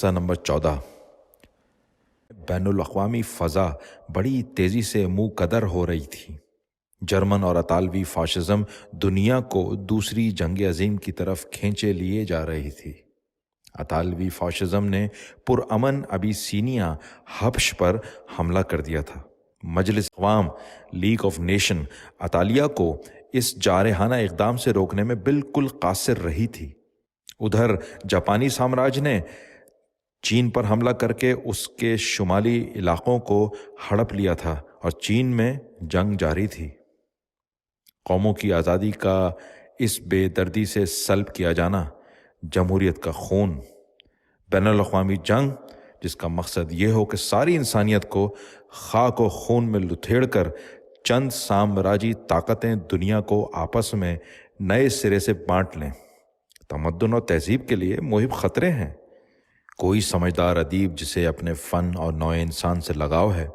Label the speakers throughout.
Speaker 1: حصہ نمبر 14۔ بین الاقوامی فضا بڑی تیزی سے منہ قدر ہو رہی تھی۔ جرمن اور اطالوی فاشزم دنیا کو دوسری جنگ عظیم کی طرف کھینچے لیے جا رہی تھی۔ اطالوی فاشزم نے پرامن ابیسینیا حبش پر حملہ کر دیا تھا۔ مجلس اقوام لیگ آف نیشن اطالیہ کو اس جارحانہ اقدام سے روکنے میں بالکل قاصر رہی تھی۔ ادھر جاپانی سامراج نے چین پر حملہ کر کے اس کے شمالی علاقوں کو ہڑپ لیا تھا اور چین میں جنگ جاری تھی۔ قوموں کی آزادی کا اس بے دردی سے سلب کیا جانا جمہوریت کا خون، بین الاقوامی جنگ جس کا مقصد یہ ہو کہ ساری انسانیت کو خاک و خون میں لتھیڑ کر چند سامراجی طاقتیں دنیا کو آپس میں نئے سرے سے بانٹ لیں، تمدن اور تہذیب کے لیے محیط خطرے ہیں۔ کوئی سمجھدار ادیب جسے اپنے فن اور نوع انسان سے لگاؤ ہے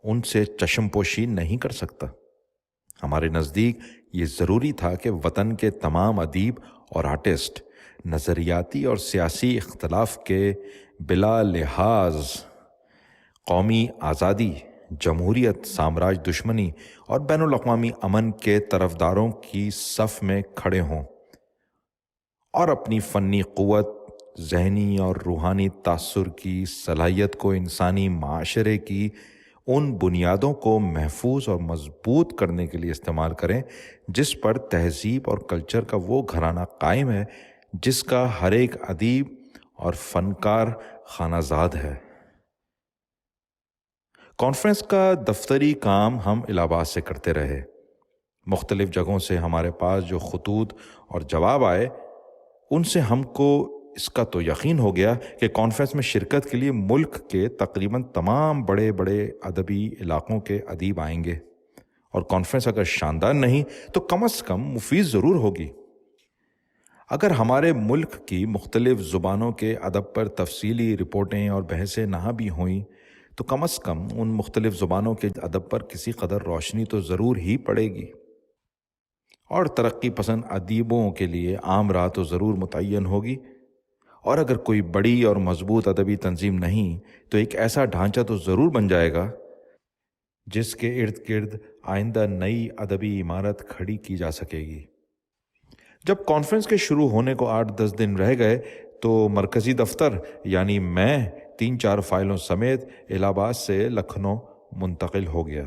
Speaker 1: ان سے چشم پوشی نہیں کر سکتا۔ ہمارے نزدیک یہ ضروری تھا کہ وطن کے تمام ادیب اور آرٹسٹ نظریاتی اور سیاسی اختلاف کے بلا لحاظ قومی آزادی، جمہوریت، سامراج دشمنی اور بین الاقوامی امن کے طرفداروں کی صف میں کھڑے ہوں اور اپنی فنی قوت، ذہنی اور روحانی تاثر کی صلاحیت کو انسانی معاشرے کی ان بنیادوں کو محفوظ اور مضبوط کرنے کے لیے استعمال کریں جس پر تہذیب اور کلچر کا وہ گھرانہ قائم ہے جس کا ہر ایک ادیب اور فنکار خانہ زاد ہے۔ کانفرنس کا دفتری کام ہم الہ آباد سے کرتے رہے۔ مختلف جگہوں سے ہمارے پاس جو خطوط اور جواب آئے ان سے ہم کو اس کا تو یقین ہو گیا کہ کانفرنس میں شرکت کے لیے ملک کے تقریباً تمام بڑے بڑے ادبی علاقوں کے ادیب آئیں گے، اور کانفرنس اگر شاندار نہیں تو کم از کم مفید ضرور ہوگی۔ اگر ہمارے ملک کی مختلف زبانوں کے ادب پر تفصیلی رپورٹیں اور بحثیں نہ بھی ہوئیں تو کم از کم ان مختلف زبانوں کے ادب پر کسی قدر روشنی تو ضرور ہی پڑے گی، اور ترقی پسند ادیبوں کے لیے عام راہ تو ضرور متعین ہوگی۔ اور اگر کوئی بڑی اور مضبوط ادبی تنظیم نہیں تو ایک ایسا ڈھانچہ تو ضرور بن جائے گا جس کے ارد گرد آئندہ نئی ادبی عمارت کھڑی کی جا سکے گی۔ جب کانفرنس کے شروع ہونے کو 8-10 دن رہ گئے تو مرکزی دفتر یعنی میں 3-4 فائلوں سمیت الہ آباد سے لکھنؤ منتقل ہو گیا۔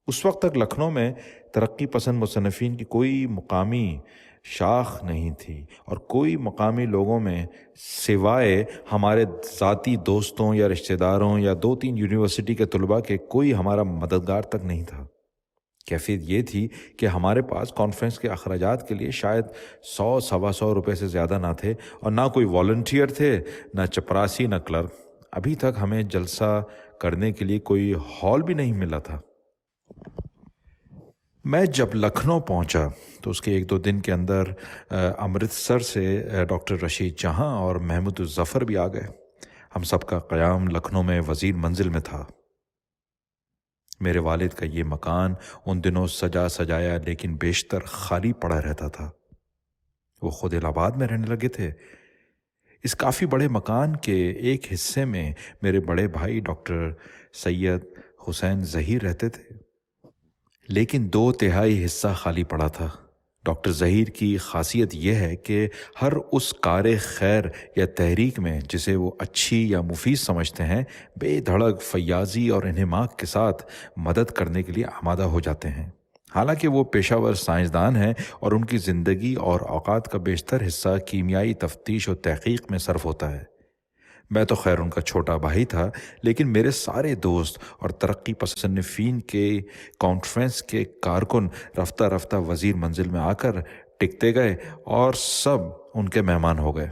Speaker 1: اس وقت تک لکھنؤ میں ترقی پسند مصنفین کی کوئی مقامی شاخ نہیں تھی، اور کوئی مقامی لوگوں میں سوائے ہمارے ذاتی دوستوں یا رشتہ داروں یا 2-3 یونیورسٹی کے طلباء کے کوئی ہمارا مددگار تک نہیں تھا۔ کیفیت یہ تھی کہ ہمارے پاس کانفرنس کے اخراجات کے لیے شاید 100-125 روپے سے زیادہ نہ تھے، اور نہ کوئی والنٹیئر تھے، نہ چپراسی، نہ کلرک۔ ابھی تک ہمیں جلسہ کرنے کے لیے کوئی ہال بھی نہیں ملا تھا۔ میں جب لکھنؤ پہنچا تو اس کے 1-2 دن کے اندر امرتسر سے ڈاکٹر رشید جہاں اور محمود الظفر بھی آ گئے۔ ہم سب کا قیام لکھنؤ میں وزیر منزل میں تھا۔ میرے والد کا یہ مکان ان دنوں سجا سجایا لیکن بیشتر خالی پڑا رہتا تھا۔ وہ خود الہ آباد میں رہنے لگے تھے۔ اس کافی بڑے مکان کے ایک حصے میں میرے بڑے بھائی ڈاکٹر سید حسین ظہیر رہتے تھے، لیکن 2/3 حصہ خالی پڑا تھا۔ ڈاکٹر ظہیر کی خاصیت یہ ہے کہ ہر اس کار خیر یا تحریک میں جسے وہ اچھی یا مفید سمجھتے ہیں بے دھڑک فیاضی اور انہماک کے ساتھ مدد کرنے کے لیے آمادہ ہو جاتے ہیں۔ حالانکہ وہ پیشہ ور سائنسدان ہیں اور ان کی زندگی اور اوقات کا بیشتر حصہ کیمیائی تفتیش و تحقیق میں صرف ہوتا ہے۔ میں تو خیر ان کا چھوٹا بھائی تھا، لیکن میرے سارے دوست اور ترقی پسندین کے کانفرنس کے کارکن رفتہ رفتہ وزیر منزل میں آ کر ٹکتے گئے اور سب ان کے مہمان ہو گئے۔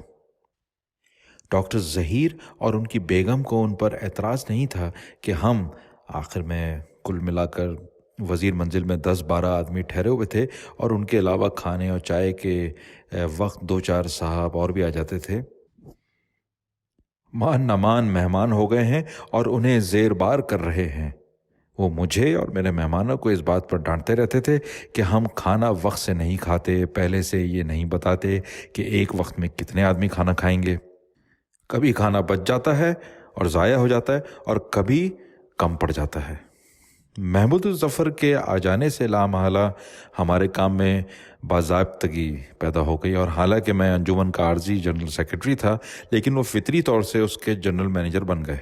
Speaker 1: ڈاکٹر ظہیر اور ان کی بیگم کو ان پر اعتراض نہیں تھا کہ ہم آخر میں کل ملا کر وزیر منزل میں 10-12 آدمی ٹھہرے ہوئے تھے، اور ان کے علاوہ کھانے اور چائے کے وقت 2-4 صاحب اور بھی آ جاتے تھے۔ مان نمان مہمان ہو گئے ہیں اور انہیں زیر بار کر رہے ہیں۔ وہ مجھے اور میرے مہمانوں کو اس بات پر ڈانٹتے رہتے تھے کہ ہم کھانا وقت سے نہیں کھاتے، پہلے سے یہ نہیں بتاتے کہ ایک وقت میں کتنے آدمی کھانا کھائیں گے۔ کبھی کھانا بچ جاتا ہے اور ضائع ہو جاتا ہے اور کبھی کم پڑ جاتا ہے۔ محمود الظفر کے آ جانے سے لامحالہ ہمارے کام میں باضابطگی پیدا ہو گئی، اور حالانکہ میں انجمن کا عارضی جنرل سیکرٹری تھا، لیکن وہ فطری طور سے اس کے جنرل مینیجر بن گئے۔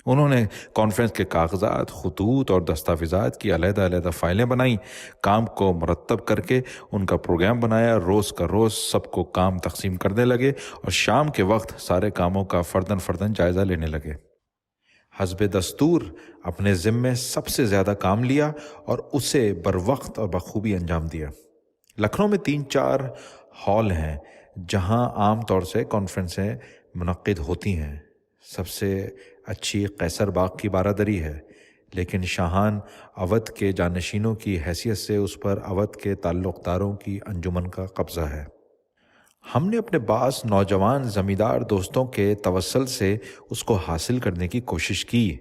Speaker 1: انہوں نے کانفرنس کے کاغذات، خطوط اور دستاویزات کی علیحدہ علیحدہ فائلیں بنائیں، کام کو مرتب کر کے ان کا پروگرام بنایا، روز کا روز سب کو کام تقسیم کرنے لگے اور شام کے وقت سارے کاموں کا فرداً فرداً جائزہ لینے لگے۔ حسب دستور اپنے ذمے سب سے زیادہ کام لیا اور اسے بروقت اور بخوبی انجام دیا۔ لکھنؤ میں 3-4 ہال ہیں جہاں عام طور سے کانفرنسیں منعقد ہوتی ہیں۔ سب سے اچھی قیصر باغ کی بارادری ہے، لیکن شاہان اودھ کے جانشینوں کی حیثیت سے اس پر اودھ کے تعلق داروں کی انجمن کا قبضہ ہے۔ ہم نے اپنے بعض نوجوان زمیندار دوستوں کے توسل سے اس کو حاصل کرنے کی کوشش کی،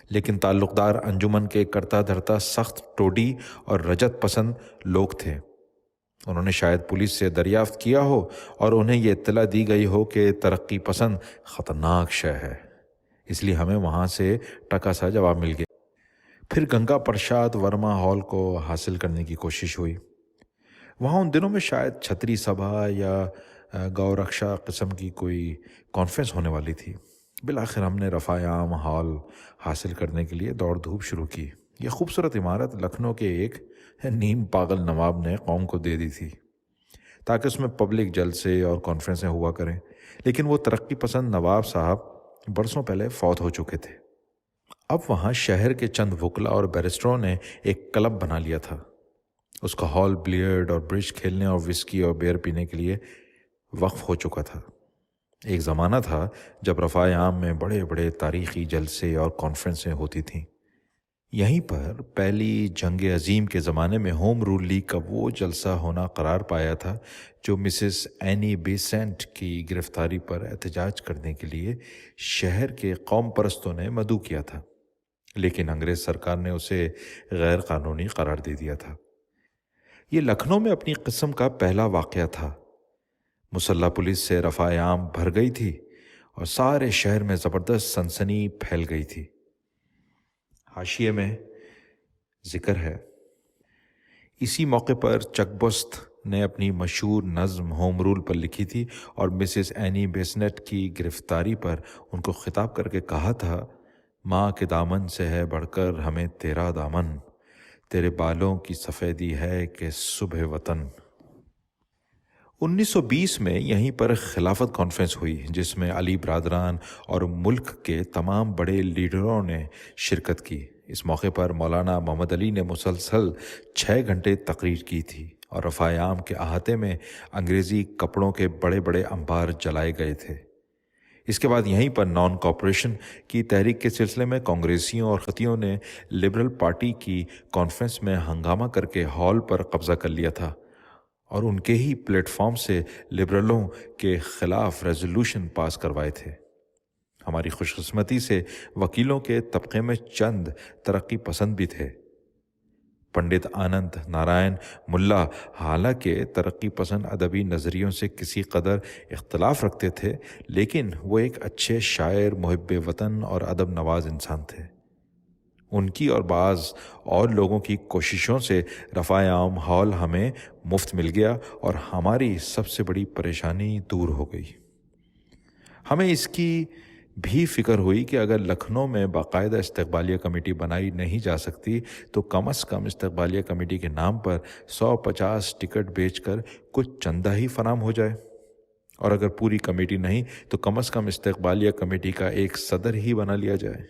Speaker 1: لیکن تعلق دار انجمن کے کرتا دھرتا سخت ٹوڈی اور رجت پسند لوگ تھے۔ انہوں نے شاید پولیس سے دریافت کیا ہو اور انہیں یہ اطلاع دی گئی ہو کہ ترقی پسند خطرناک شے ہے، اس لیے ہمیں وہاں سے ٹکا سا جواب مل گیا۔ پھر گنگا پرساد ورما ہال کو حاصل کرنے کی کوشش ہوئی۔ وہاں ان دنوں میں شاید چھتری سبھا یا گو رکشا قسم کی کوئی کانفرنس ہونے والی تھی۔ بالآخر ہم نے رفاع عام ہال حاصل کرنے کے لیے دوڑ دھوپ شروع کی۔ یہ خوبصورت عمارت لکھنؤ کے ایک نیم پاگل نواب نے قوم کو دے دی تھی تاکہ اس میں پبلک جلسے اور کانفرنسیں ہوا کریں، لیکن وہ ترقی پسند نواب صاحب برسوں پہلے فوت ہو چکے تھے۔ اب وہاں شہر کے چند وکلا اور بیرسٹروں نے ایک کلب بنا لیا تھا۔ اس کا ہال بلیئرڈ اور برج کھیلنے اور وسکی اور بیئر پینے کے لیے وقف ہو چکا تھا۔ ایک زمانہ تھا جب رفاع عام میں بڑے بڑے تاریخی جلسے اور کانفرنسیں ہوتی تھیں۔ یہیں پر پہلی جنگ عظیم کے زمانے میں ہوم رول لیگ کا وہ جلسہ ہونا قرار پایا تھا جو مسز اینی بیسنٹ کی گرفتاری پر احتجاج کرنے کے لیے شہر کے قوم پرستوں نے مدعو کیا تھا، لیکن انگریز سرکار نے اسے غیر قانونی قرار دے دیا تھا۔ یہ لکھنؤ میں اپنی قسم کا پہلا واقعہ تھا۔ مسلح پولیس سے رفاع عام بھر گئی تھی اور سارے شہر میں زبردست سنسنی پھیل گئی تھی۔ حاشیے میں ذکر ہے، اسی موقع پر چک بست نے اپنی مشہور نظم ہوم رول پر لکھی تھی اور مسز اینی بیسنٹ کی گرفتاری پر ان کو خطاب کر کے کہا تھا، ماں کے دامن سے ہے بڑھ کر ہمیں تیرا دامن، تیرے بالوں کی سفیدی ہے کہ صبح وطن۔ 1920 میں یہیں پر خلافت کانفرنس ہوئی جس میں علی برادران اور ملک کے تمام بڑے لیڈروں نے شرکت کی۔ اس موقع پر مولانا محمد علی نے مسلسل 6 گھنٹے تقریر کی تھی اور رفاع عام کے احاطے میں انگریزی کپڑوں کے بڑے بڑے انبار جلائے گئے تھے۔ اس کے بعد یہیں پر نان کوآپریشن کی تحریک کے سلسلے میں کانگریسیوں اور خطیوں نے لبرل پارٹی کی کانفرنس میں ہنگامہ کر کے ہال پر قبضہ کر لیا تھا اور ان کے ہی پلیٹ فارم سے لبرلوں کے خلاف ریزولوشن پاس کروائے تھے۔ ہماری خوش قسمتی سے وکیلوں کے طبقے میں چند ترقی پسند بھی تھے۔ پنڈت آنند نارائن ملا حالانکہ ترقی پسند ادبی نظریوں سے کسی قدر اختلاف رکھتے تھے، لیکن وہ ایک اچھے شاعر، محب وطن اور ادب نواز انسان تھے۔ ان کی اور بعض اور لوگوں کی کوششوں سے رفاع عام ہال ہمیں مفت مل گیا اور ہماری سب سے بڑی پریشانی دور ہو گئی۔ ہمیں اس کی بھی فکر ہوئی کہ اگر لکھنؤ میں باقاعدہ استقبالیہ کمیٹی بنائی نہیں جا سکتی تو کم از کم استقبالیہ کمیٹی کے نام پر 150 ٹکٹ بیچ کر کچھ چندہ ہی فراہم ہو جائے، اور اگر پوری کمیٹی نہیں تو کم از کم استقبالیہ کمیٹی کا ایک صدر ہی بنا لیا جائے۔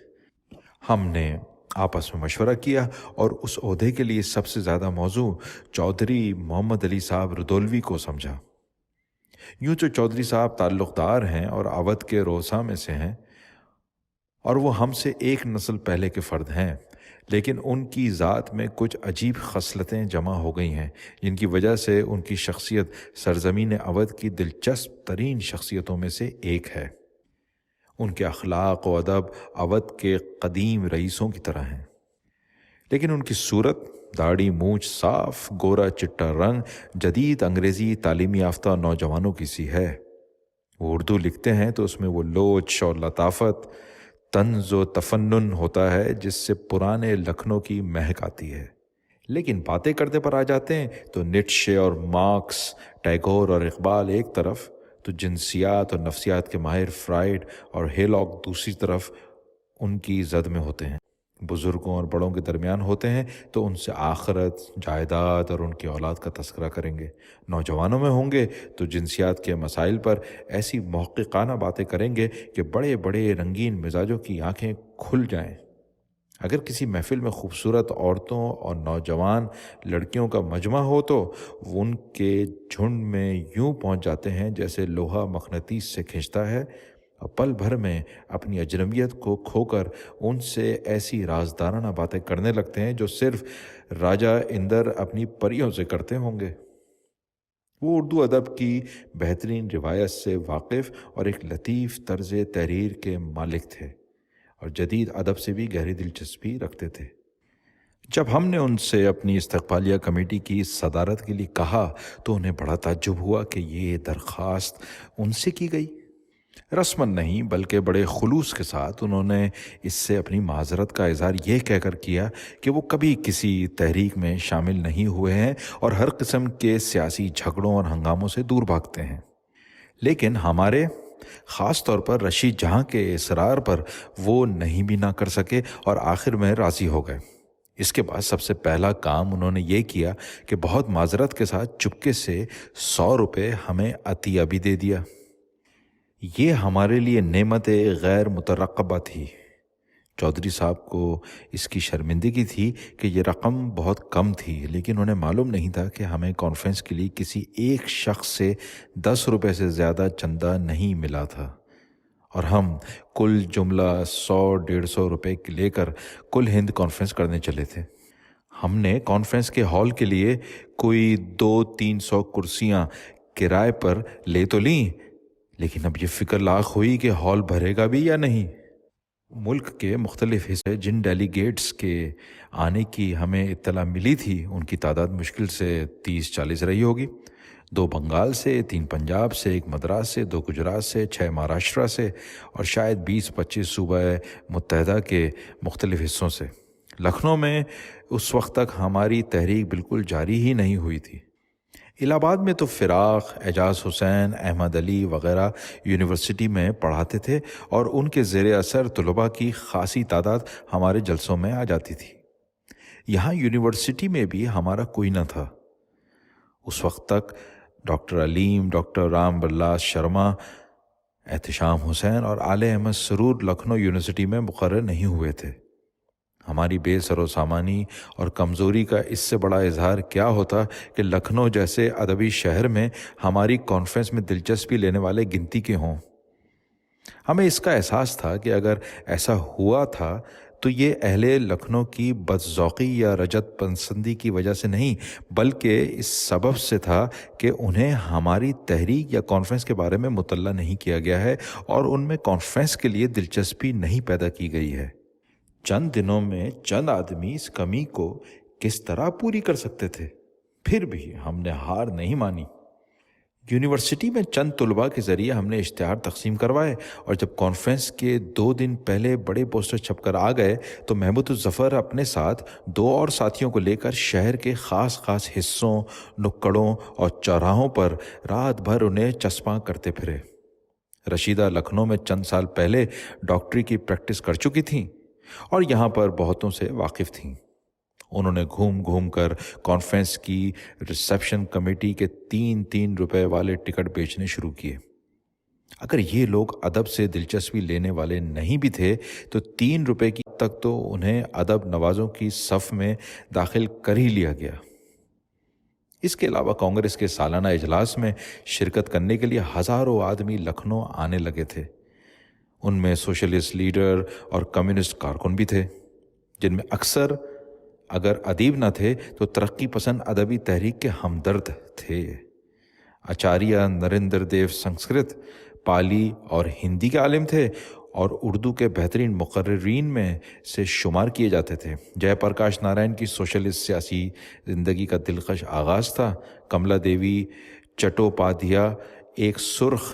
Speaker 1: ہم نے آپس میں مشورہ کیا اور اس عہدے کے لیے سب سے زیادہ موزوں چودھری محمد علی صاحب ردولوی کو سمجھا۔ یوں تو چودھری صاحب تعلق دار ہیں اور اودھ کے روسا میں سے ہیں اور وہ ہم سے ایک نسل پہلے کے فرد ہیں، لیکن ان کی ذات میں کچھ عجیب خصلتیں جمع ہو گئی ہیں جن کی وجہ سے ان کی شخصیت سرزمین اودھ کی دلچسپ ترین شخصیتوں میں سے ایک ہے۔ ان کے اخلاق و ادب اودھ کے قدیم رئیسوں کی طرح ہیں، لیکن ان کی صورت، داڑھی، مونچھ صاف گورا چٹا رنگ جدید انگریزی تعلیمی یافتہ نوجوانوں کی سی ہے۔ وہ اردو لکھتے ہیں تو اس میں وہ لوچ اور لطافت، طنز و تفنن ہوتا ہے جس سے پرانے لکھنؤ کی مہک آتی ہے۔ لیکن باتیں کرتے پر آ جاتے ہیں تو نیٹشے اور مارکس، ٹیگور اور اقبال ایک طرف، تو جنسیات اور نفسیات کے ماہر فرائیڈ اور ہیلاک دوسری طرف ان کی زد میں ہوتے ہیں۔ بزرگوں اور بڑوں کے درمیان ہوتے ہیں تو ان سے آخرت، جائیداد اور ان کی اولاد کا تذکرہ کریں گے۔ نوجوانوں میں ہوں گے تو جنسیات کے مسائل پر ایسی محققانہ باتیں کریں گے کہ بڑے بڑے رنگین مزاجوں کی آنکھیں کھل جائیں۔ اگر کسی محفل میں خوبصورت عورتوں اور نوجوان لڑکیوں کا مجمع ہو تو وہ ان کے جھنڈ میں یوں پہنچ جاتے ہیں جیسے لوہا مقناطیس سے کھینچتا ہے، اور پل بھر میں اپنی اجنبیت کو کھو کر ان سے ایسی رازدارانہ باتیں کرنے لگتے ہیں جو صرف راجہ اندر اپنی پریوں سے کرتے ہوں گے۔ وہ اردو ادب کی بہترین روایت سے واقف اور ایک لطیف طرز تحریر کے مالک تھے، اور جدید ادب سے بھی گہری دلچسپی رکھتے تھے۔ جب ہم نے ان سے اپنی استقبالیہ کمیٹی کی صدارت کے لیے کہا تو انہیں بڑا تعجب ہوا کہ یہ درخواست ان سے کی گئی۔ رسماً نہیں بلکہ بڑے خلوص کے ساتھ انہوں نے اس سے اپنی معذرت کا اظہار یہ کہہ کر کیا کہ وہ کبھی کسی تحریک میں شامل نہیں ہوئے ہیں اور ہر قسم کے سیاسی جھگڑوں اور ہنگاموں سے دور بھاگتے ہیں، لیکن ہمارے خاص طور پر رشید جہاں کے اصرار پر وہ نہیں بھی نہ کر سکے اور آخر میں راضی ہو گئے۔ اس کے بعد سب سے پہلا کام انہوں نے یہ کیا کہ بہت معذرت کے ساتھ چپکے سے 100 روپے ہمیں عطیہ بھی دے دیا۔ یہ ہمارے لیے نعمت غیر مترقبہ تھی۔ چودھری صاحب کو اس کی شرمندگی تھی کہ یہ رقم بہت کم تھی، لیکن انہیں معلوم نہیں تھا کہ ہمیں کانفرنس کے لیے کسی ایک شخص سے 10 روپے سے زیادہ چندہ نہیں ملا تھا، اور ہم کل جملہ 100-150 روپے لے کر کل ہند کانفرنس کرنے چلے تھے۔ ہم نے کانفرنس کے ہال کے لیے کوئی 200-300 کرسیاں کرائے پر لے تو لیں، لیکن اب یہ فکر لاحق ہوئی کہ ہال بھرے گا بھی یا نہیں۔ ملک کے مختلف حصے جن ڈیلیگیٹس کے آنے کی ہمیں اطلاع ملی تھی ان کی تعداد مشکل سے 30-40 رہی ہوگی۔ 2 بنگال سے، 3 پنجاب سے، 1 مدراس سے، 2 گجرات سے، 6 مہاراشٹرا سے، اور شاید 20-25 صوبہ متحدہ کے مختلف حصوں سے۔ لکھنؤ میں اس وقت تک ہماری تحریک بالکل جاری ہی نہیں ہوئی تھی۔ الہ آباد میں تو فراق، اعجاز حسین، احمد علی وغیرہ یونیورسٹی میں پڑھاتے تھے اور ان کے زیر اثر طلباء کی خاصی تعداد ہمارے جلسوں میں آ جاتی تھی۔ یہاں یونیورسٹی میں بھی ہمارا کوئی نہ تھا۔ اس وقت تک ڈاکٹر علیم، ڈاکٹر رام بلاس شرما، احتشام حسین اور آل احمد سرور لکھنؤ یونیورسٹی میں مقرر نہیں ہوئے تھے۔ ہماری بے سر و سامانی اور کمزوری کا اس سے بڑا اظہار کیا ہوتا کہ لکھنؤ جیسے ادبی شہر میں ہماری کانفرنس میں دلچسپی لینے والے گنتی کے ہوں۔ ہمیں اس کا احساس تھا کہ اگر ایسا ہوا تھا تو یہ اہل لکھنؤ کی بدذوقی یا رجت پسندی کی وجہ سے نہیں، بلکہ اس سبب سے تھا کہ انہیں ہماری تحریک یا کانفرنس کے بارے میں مطلع نہیں کیا گیا ہے اور ان میں کانفرنس کے لیے دلچسپی نہیں پیدا کی گئی ہے۔ چند دنوں میں چند آدمی اس کمی کو کس طرح پوری کر سکتے تھے؟ پھر بھی ہم نے ہار نہیں مانی۔ یونیورسٹی میں چند طلباء کے ذریعے ہم نے اشتہار تقسیم کروائے، اور جب کانفرنس کے 2 دن پہلے بڑے پوسٹر چھپ کر آ گئے تو محمود الظفر اپنے ساتھ 2 اور ساتھیوں کو لے کر شہر کے خاص حصوں، نکڑوں اور چوراہوں پر رات بھر انہیں چسپاں کرتے پھرے۔ رشیدہ لکھنؤ میں چند سال پہلے ڈاکٹری کی پریکٹس کر چکی تھیں اور یہاں پر بہتوں سے واقف تھیں۔ انہوں نے گھوم گھوم کر کانفرنس کی ریسیپشن کمیٹی کے 3 روپے والے ٹکٹ بیچنے شروع کیے۔ اگر یہ لوگ ادب سے دلچسپی لینے والے نہیں بھی تھے تو 3 روپے کی تک تو انہیں ادب نوازوں کی صف میں داخل کر ہی لیا گیا۔ اس کے علاوہ کانگریس کے سالانہ اجلاس میں شرکت کرنے کے لیے ہزاروں آدمی لکھنؤ آنے لگے تھے۔ ان میں سوشلسٹ لیڈر اور کمیونسٹ کارکن بھی تھے، جن میں اکثر اگر ادیب نہ تھے تو ترقی پسند ادبی تحریک کے ہمدرد تھے۔ آچاریہ نریندر دیو سنسکرت، پالی اور ہندی کے عالم تھے اور اردو کے بہترین مقررین میں سے شمار کیے جاتے تھے۔ جے پرکاش نارائن کی سوشلسٹ سیاسی زندگی کا دلکش آغاز تھا۔ کملا دیوی چٹوپادھیا ایک سرخ